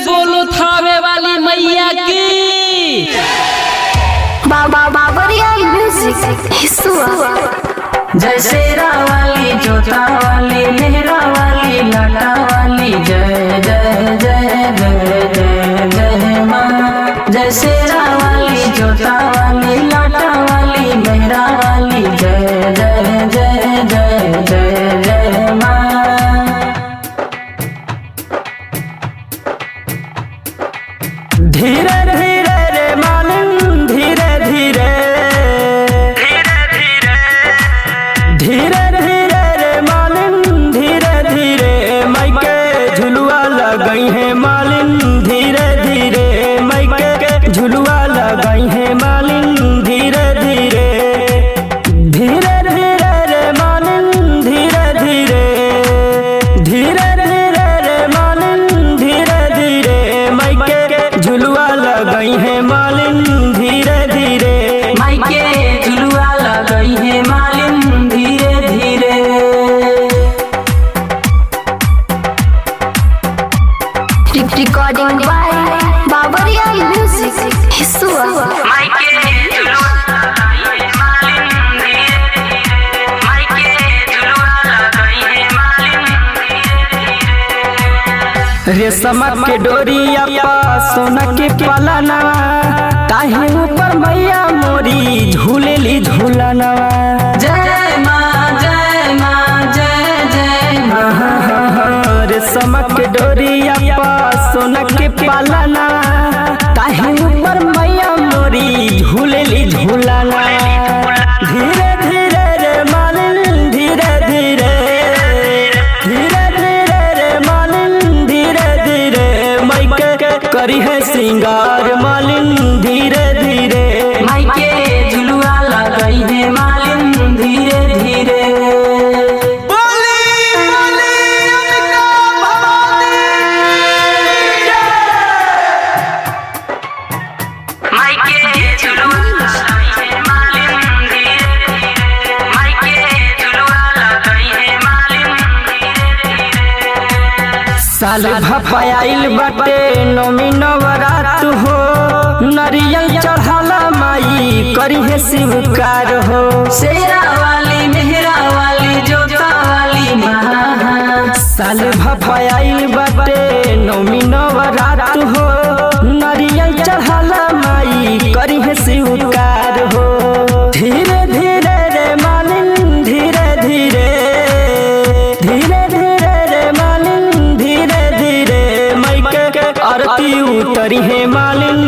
बोलो थावे वाली मैया की। बाबा बाबरिया म्यूजिक हिस्सा। जय शेरा वाली, जोता वाली, मेहरा वाली, लाटा वाली, जय जय जय जय जय जय माँ। जय शेरा वाली, जोता वाली, लाटा वाली, मेहरा वाली, जय जय जय जय जय जय माँ। धीरे धीरे रे मालिन, धीरे धीरे धीरे धीरे रे मालिन, धीरे धीरे मैके झुलुआ लगई है मालिन, धीरे धीरे मैके झुलुआ लगई है मालिन, धीरे धीरे धीरे धीरे रे मालिन, धीरे धीरे धीरे धीरे रे मालिन, धीरे धीरे मैके झुलुआ लगई है मालिन, धीरे धीरे मैके झुलुआ लगई है मालिन, धीरे धीरे। रिकॉर्डिंग बाय बाबरिया म्यूजिक हिस्सा। रेशम के डोरिया पा सोना के पलनवा, ताहे ऊपर मैया मोरी झूलेली झूलनवा। जय माँ जय माँ जय जय माँ। रेशम के डोरिया पा सोना के पलनवा, ताहे ऊपर मैया मोरी झूलेली झूलनवा। धीरे धीरे रे मालिन, धीरे धीरे धीरे धीरे रे मालिन, धीरे धीरे मैके करी है श्रृंगार मालिन, धीरे धीरे मैके झुलुआ लगई है मालिन, धीरे धीरे। साल भपाइल बटे नौमी नवरात हो, नरियल चढ़ाला माई करी है शिवकार हो। शेरा वाली, मेहरा वाली, जोता वाली माँ। साल भपाइल बटे नौमी नवरात हो, नरियल चढ़ाला माई करी है शिवकार हो। धीरे धीरे रे मालिन, धीरे धीरे धीरे धीरे रे मालिन, धीरे धीरे मैके आरती उतरी है मालिन,